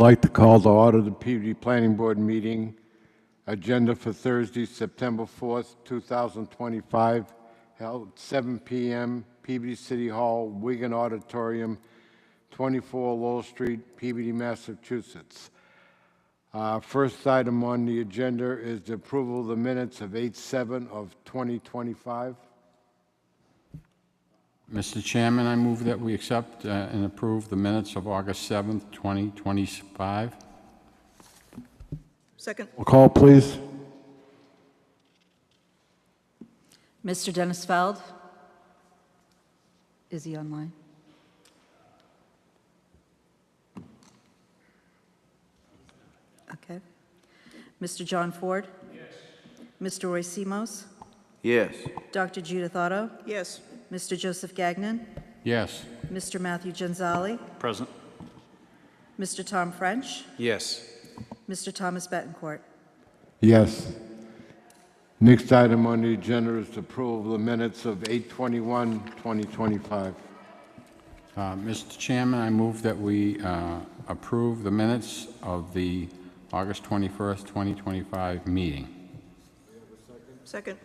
Like to call to order the Peabody Planning Board meeting, agenda for Thursday, September 4th, 2025, held at 7 p.m., Peabody City Hall, Wigan Auditorium, 24 Lowell Street, Peabody, Massachusetts. First item on the agenda is the approval of the minutes of 8/7 of 2025. Mr. Chairman, I move that we accept and approve the minutes of August 7th, 2025. Second. Roll call, please. Mr. Dennis Feld? Is he online? Okay. Mr. John Ford? Yes. Mr. Roy Simos? Yes. Dr. Judith Otto? Yes. Mr. Joseph Gagnon? Yes. Mr. Matthew Genzali? Present. Mr. Tom French? Yes. Mr. Thomas Betancourt? Yes. Next item on the agenda is the approval of the minutes of 8/21, 2025. Mr. Chairman, I move that we approve the minutes of the August 21st, 2025 meeting. Second.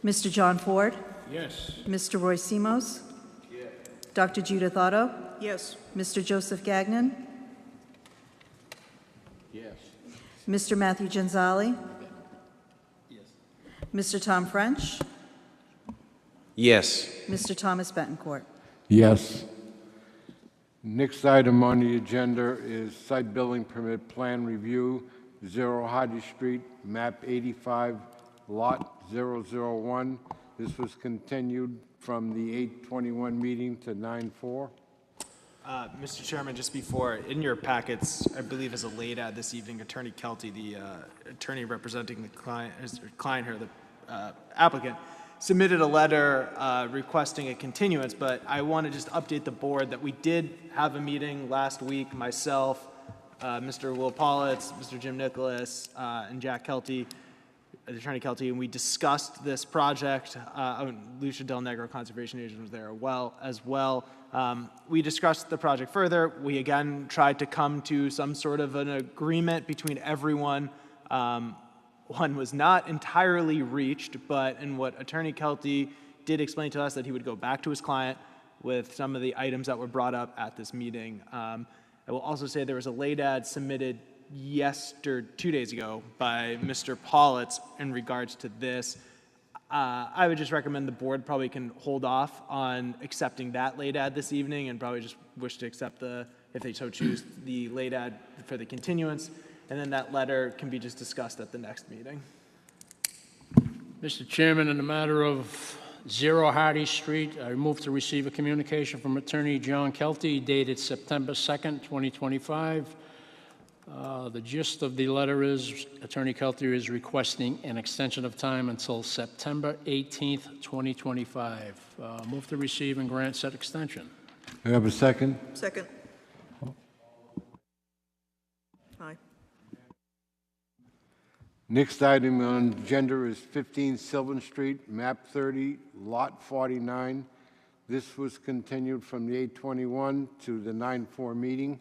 Mr. John Ford? Yes. Mr. Roy Simos? Yes. Dr. Judith Otto? Yes. Mr. Joseph Gagnon? Yes. Mr. Matthew Genzali? Yes. Mr. Tom French? Yes. Mr. Thomas Betancourt? Yes. Next item on the agenda is site building permit plan review, 0 Hardy Street, map 85, lot 001. This was continued from the 8/21 meeting to 9/4. Mr. Chairman, just before, in your packets, I believe as a late ad this evening, Attorney Kelty, the attorney representing the client, the applicant, submitted a letter requesting a continuance, but I want to just update the board that we did have a meeting last week, myself, Mr. Will Politz, Mr. Jim Nicholas, and Jack Kelty, Attorney Kelty, and we discussed this project. Lucia Del Negro, Conservation Agent, was there as well. We discussed the project further. We again tried to come to some sort of an agreement between everyone. One was not entirely reached, but in what Attorney Kelty did explain to us that he would go back to his client with some of the items that were brought up at this meeting. I will also say there was a late ad submitted 2 days ago by Mr. Politz in regards to this. I would just recommend the board probably can hold off on accepting that late ad this evening and probably just wish to accept if they so choose, the late ad for the continuance, and then that letter can be just discussed at the next meeting. Mr. Chairman, in the matter of 0 Hardy Street, I move to receive a communication from Attorney John Kelty dated September 2nd, 2025. The gist of the letter is Attorney Kelty is requesting an extension of time until September 18th, 2025. Move to receive and grant said extension. Do you have a second? Second. Aye. Next item on the agenda is 15 Sylvan Street, map 30, lot 49. This was continued from the 8/21 to the 9/4 meeting.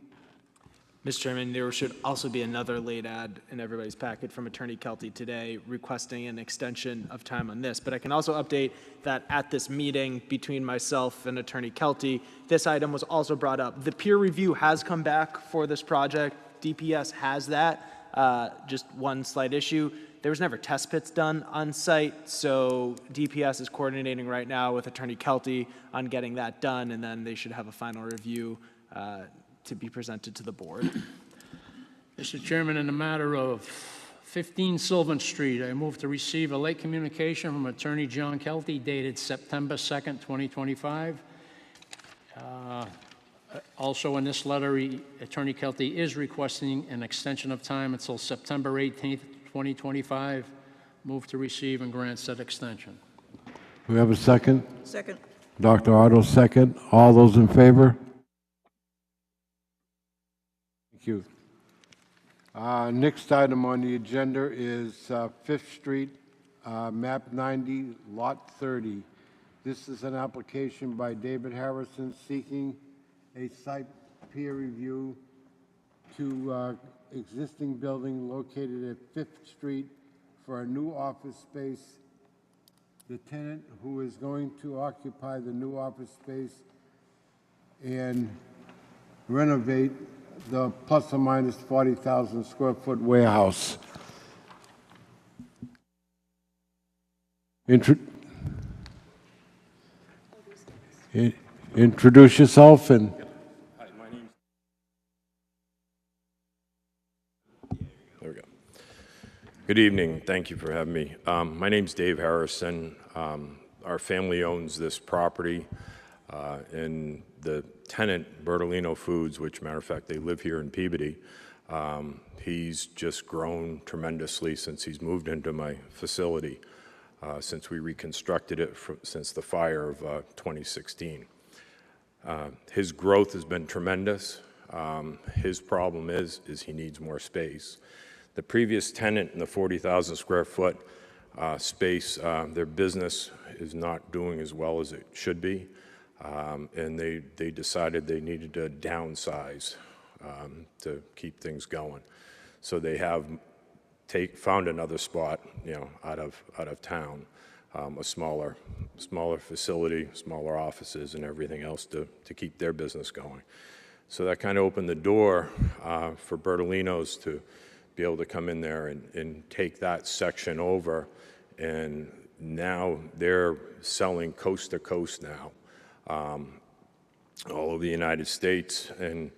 Mr. Chairman, there should also be another late ad in everybody's packet from Attorney Kelty today requesting an extension of time on this. But I can also update that at this meeting between myself and Attorney Kelty, this item was also brought up. The peer review has come back for this project. DPS has that. Just one slight issue. There was never test pits done on site, so DPS is coordinating right now with Attorney Kelty on getting that done, and then they should have a final review to be presented to the board. Mr. Chairman, in the matter of 15 Sylvan Street, I move to receive a late communication from Attorney John Kelty dated September 2nd, 2025. Also in this letter, Attorney Kelty is requesting an extension of time until September 18th, 2025. Move to receive and grant said extension. Do we have a second? Second. Dr. Otto, second. All those in favor? Thank you. Next item on the agenda is 5th Street, map 90, lot 30. This is an application by David Harrison seeking a site peer review to existing building located at Fifth Street for a new office space. The tenant who is going to occupy the new office space and renovate the plus or minus 40,000 square foot warehouse. Introduce yourself and... There we go. Good evening. Thank you for having me. My name's Dave Harrison. Our family owns this property, and the tenant, Bertolino Foods, which, matter of fact, they live here in Peabody, he's just grown tremendously since he's moved into my facility, since we reconstructed it since the fire of 2016. His growth has been tremendous. His problem is he needs more space. The previous tenant in the 40,000 square foot space, their business is not doing as well as it should be, and they decided they needed to downsize to keep things going. So they have found another spot, out of town, a smaller facility, smaller offices, and everything else to keep their business going. So that kind of opened the door for Bertolino's to be able to come in there and take that section over, and now they're selling coast to coast now, all over the United States, and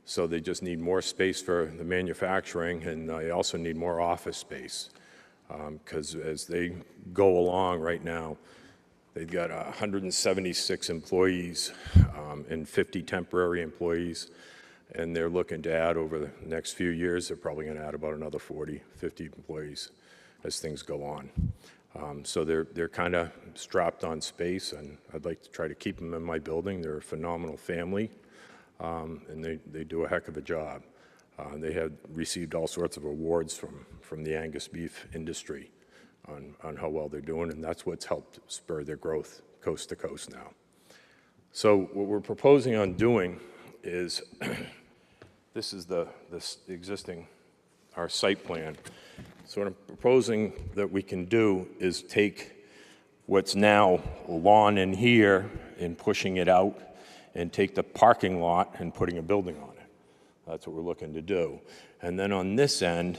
so they just need more space for the manufacturing, and they also need more office space, because as they go along right now, they've got 176 employees and 50 temporary employees, and they're looking to add over the next few years, they're probably going to add about another 40, 50 employees as things go on. So they're kind of strapped on space, and I'd like to try to keep them in my building. They're a phenomenal family, and they do a heck of a job. They have received all sorts of awards from the Angus beef industry on how well they're doing, and that's what's helped spur their growth coast to coast now. So what we're proposing on doing is, this is the existing, our site plan. So what I'm proposing that we can do is take what's now lawn in here and pushing it out, and take the parking lot and putting a building on it. That's what we're looking to do. And then on this end,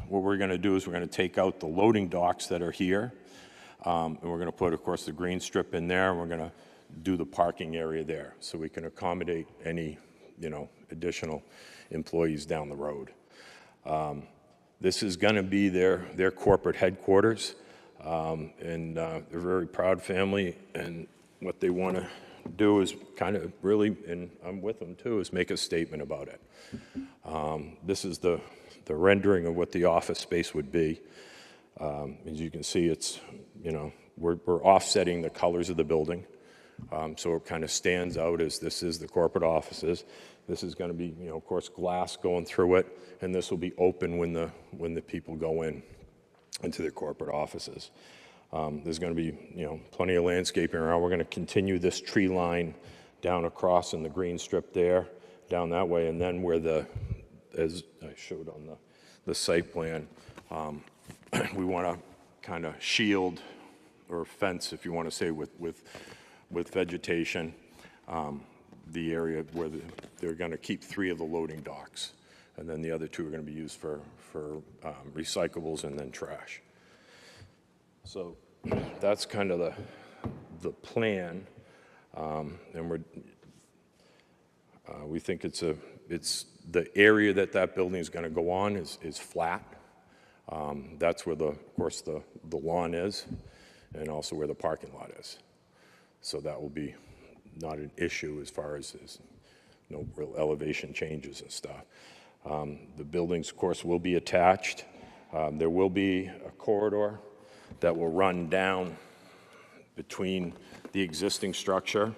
what we're going to do is we're going to take out the loading docks that are here, and we're going to put, of course, the green strip in there, and we're going to do the parking area there so we can accommodate any, additional employees down the road. This is going to be their corporate headquarters, and they're a very proud family, and what they want to do is kind of really, and I'm with them too, is make a statement about it. This is the rendering of what the office space would be. As you can see, it's, we're offsetting the colors of the building, so it kind of stands out as this is the corporate offices. This is going to be, of course, glass going through it, and this will be open when the people go into their corporate offices. There's going to be, plenty of landscaping around. We're going to continue this tree line down across in the green strip there, down that way, and then where as I showed on the site plan, we want to kind of shield or fence, if you want to say, with vegetation, the area where they're going to keep 3 of the loading docks, and then the other 2 are going to be used for recyclables and then trash. So that's kind of the plan, and we think it's the area that building is going to go on is flat. That's where of course the lawn is, and also where the parking lot is. So that will be not an issue as far as no real elevation changes and stuff. The buildings, of course, will be attached. There will be a corridor that will run down between the existing structure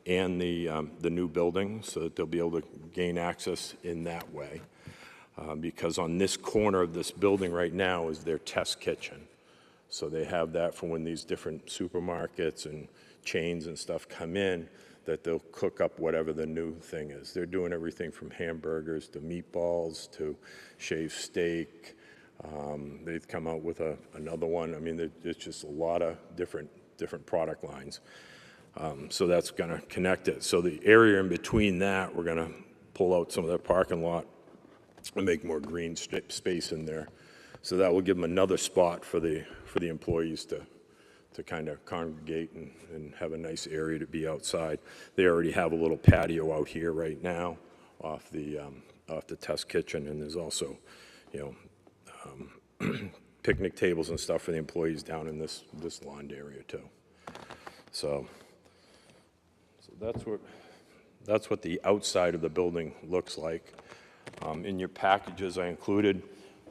and the new building, so that they'll be able to gain access in that way. Because on this corner of this building right now is their test kitchen. So they have that for when these different supermarkets and chains and stuff come in, that they'll cook up whatever the new thing is. They're doing everything from hamburgers to meatballs to shaved steak. They've come out with another one. I mean, there's just a lot of different product lines. So that's going to connect it. So the area in between that, we're going to pull out some of that parking lot and make more green space in there. So that will give them another spot for the employees to kind of congregate and have a nice area to be outside. They already have a little patio out here right now off the test kitchen, and there's also, picnic tables and stuff for the employees down in this lawn area too. So that's what the outside of the building looks like. In your packages, I included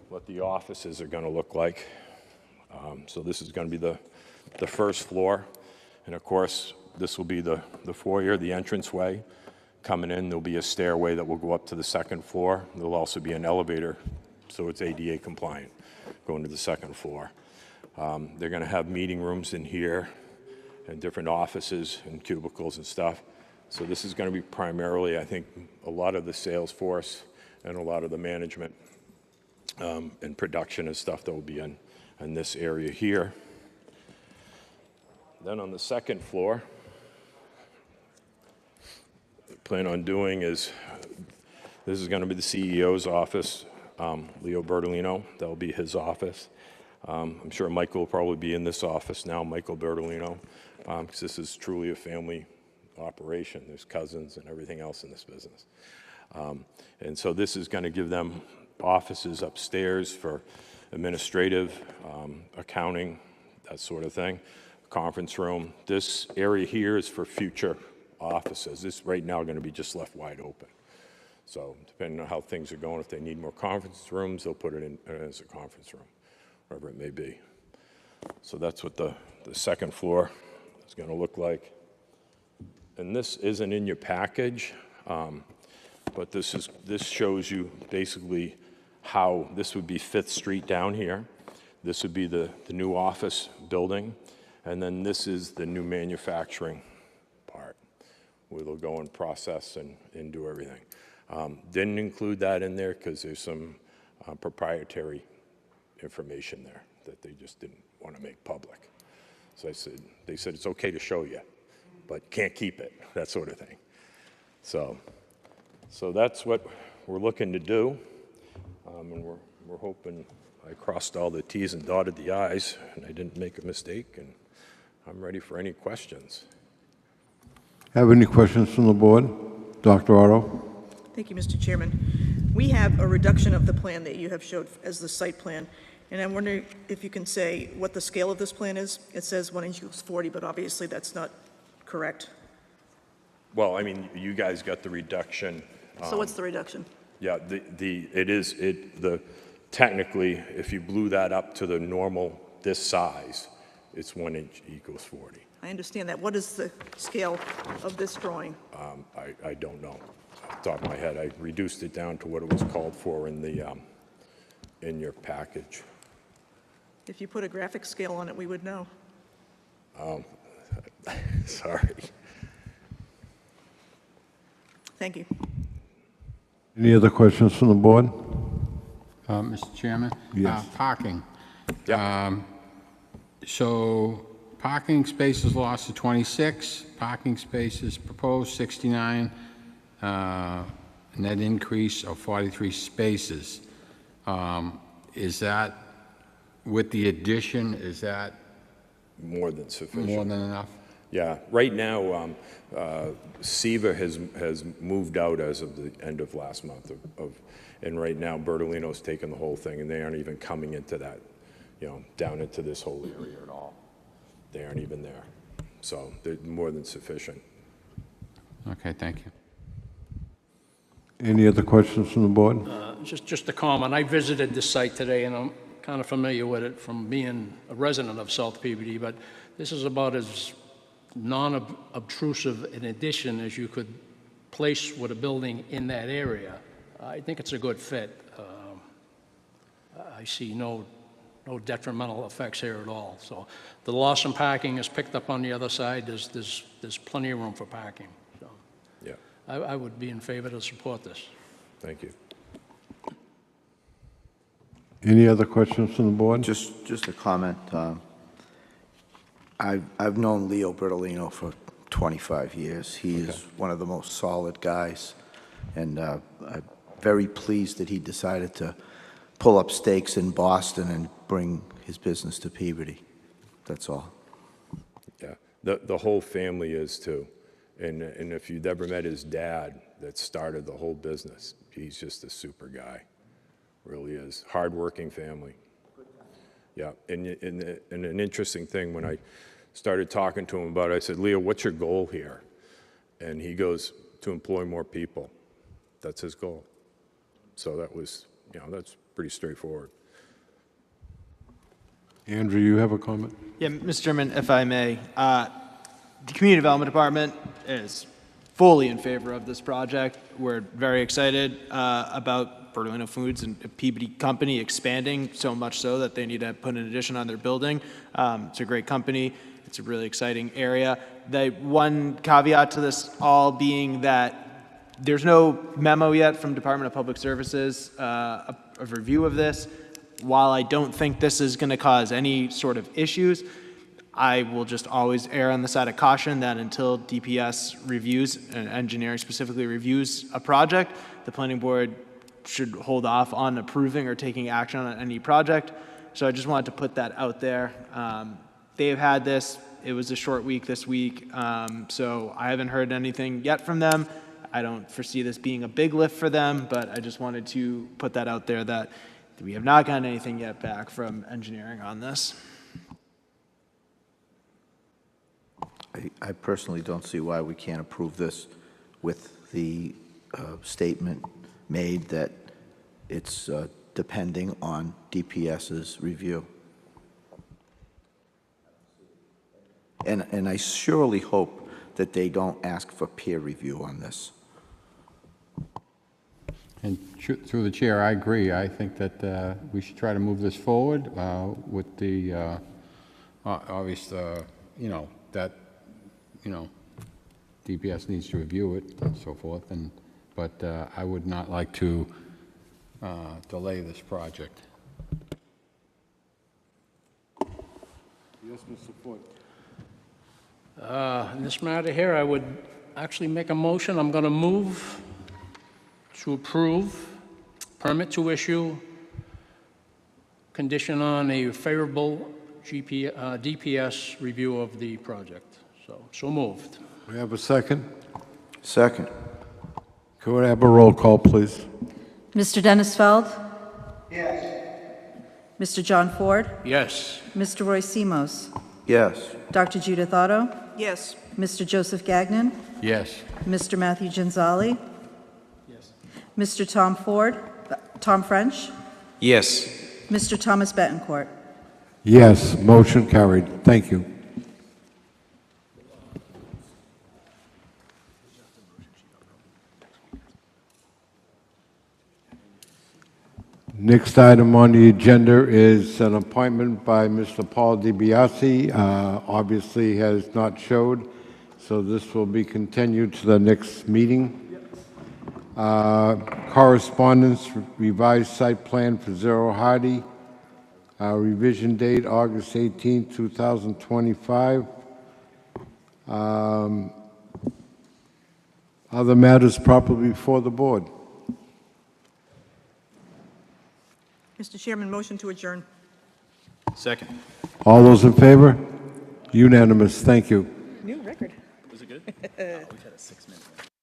what the offices are going to look like. So this is going to be the first floor, and of course, this will be the foyer, the entranceway. Coming in, there'll be a stairway that will go up to the second floor. There'll also be an elevator, so it's ADA compliant, going to the second floor. They're going to have meeting rooms in here and different offices and cubicles and stuff. So this is going to be primarily, I think, a lot of the sales force and a lot of the management and production and stuff that will be in this area here. Then on the second floor, what I plan on doing is, this is going to be the CEO's office, Leo Bertolino. That will be his office. I'm sure Michael will probably be in this office now, Michael Bertolino, because this is truly a family operation. There's cousins and everything else in this business. And so this is going to give them offices upstairs for administrative, accounting, that sort of thing, conference room. This area here is for future offices. This right now going to be just left wide open. So depending on how things are going, if they need more conference rooms, they'll put it in as a conference room, wherever it may be. So that's what the second floor is going to look like. And this isn't in your package, but this shows you basically how this would be 5th Street down here. This would be the new office building, and then this is the new manufacturing part, where they'll go and process and do everything. Didn't include that in there because there's some proprietary information there that they just didn't want to make public. So they said it's okay to show you, but can't keep it, that sort of thing. So that's what we're looking to do, and we're hoping I crossed all the T's and dotted the I's, and I didn't make a mistake, and I'm ready for any questions. Have any questions from the board? Dr. Otto? Thank you, Mr. Chairman. We have a reduction of the plan that you have showed as the site plan, and I'm wondering if you can say what the scale of this plan is. It says 1:40, but obviously that's not correct. Well, I mean, you guys got the reduction. So what's the reduction? Yeah, technically, if you blew that up to the normal, this size, it's 1 inch equals 40. I understand that. What is the scale of this drawing? I don't know off the top of my head. I reduced it down to what it was called for in your package. If you put a graphic scale on it, we would know. Sorry. Thank you. Any other questions from the board? Mr. Chairman? Yes. Parking. Yeah. So parking spaces lost to 26, parking spaces proposed 69, net increase of 43 spaces. Is that, with the addition, is that More than sufficient. more than enough? Yeah, right now, SEVA has moved out as of the end of last month, and right now Bertolino's taken the whole thing, and they aren't even coming into that, down into this whole area at all. They aren't even there. So they're more than sufficient. Okay, thank you. Any other questions from the board? Just a comment. I visited the site today, and I'm kind of familiar with it from being a resident of South Peabody, but this is about as non-obtrusive an addition as you could place with a building in that area. I think it's a good fit. I see no no detrimental effects here at all. So the loss in parking is picked up on the other side. There's plenty of room for parking. So Yeah, I would be in favor to support this. thank you. Any other questions from the board? Just a comment. I've known Leo Bertolino for 25 years. He is one of the most solid guys, and I'm very pleased that he decided to pull up stakes in Boston and bring his business to Peabody. That's all. Yeah, the whole family is too. And if you've ever met his dad that started the whole business, he's just a super guy. Really is. Hardworking family. Yeah, and an interesting thing, when I started talking to him about it, I said, Leo, what's your goal here? And he goes, to employ more people. That's his goal. So that was, that's pretty straightforward. Andrew, you have a comment? Yeah, Mr. Chairman, if I may, the Community Development Department is fully in favor of this project. We're very excited about Bertolino Foods and Peabody Company expanding, so much so that they need to put an addition on their building. It's a great company. It's a really exciting area. The one caveat to this all being that there's no memo yet from Department of Public Services of review of this. While I don't think this is going to cause any sort of issues, I will just always err on the side of caution that until DPS reviews, and engineering specifically reviews a project, the planning board should hold off on approving or taking action on any project. So I just wanted to put that out there. They've had this. It was a short week this week, so I haven't heard anything yet from them. I don't foresee this being a big lift for them, but I just wanted to put that out there that we have not gotten anything yet back from engineering on this. I personally don't see why we can't approve this with the statement made that it's depending on DPS's review. And I surely hope that they don't ask for peer review on this. And through the chair, I agree. I think that we should try to move this forward with the obvious, that, DPS needs to review it and so forth. But I would not like to delay this project. Yes, Mr. Ford. In this matter here, I would actually make a motion. I'm going to move to approve, permit to issue, condition on a favorable DPS review of the project. So moved. We have a second? Second. Could we have a roll call, please? Mr. Dennis Feld? Yes. Mr. John Ford? Yes. Mr. Roy Simos? Yes. Dr. Judith Otto? Yes. Mr. Joseph Gagnon? Yes. Mr. Matthew Gonzali? Yes. Mr. Tom French? Yes. Mr. Thomas Betancourt? Yes, motion carried. Thank you. Next item on the agenda is an appointment by Mr. Paul DiBiase. Obviously has not showed, so this will be continued to the next meeting. Correspondence, revised site plan for Zero Hardy. Revision date, August 18, 2025. Other matters properly before the board. Mr. Chairman, motion to adjourn. Second. All those in favor? Unanimous. Thank you. New record. Was it good? We've had a 6-minute one.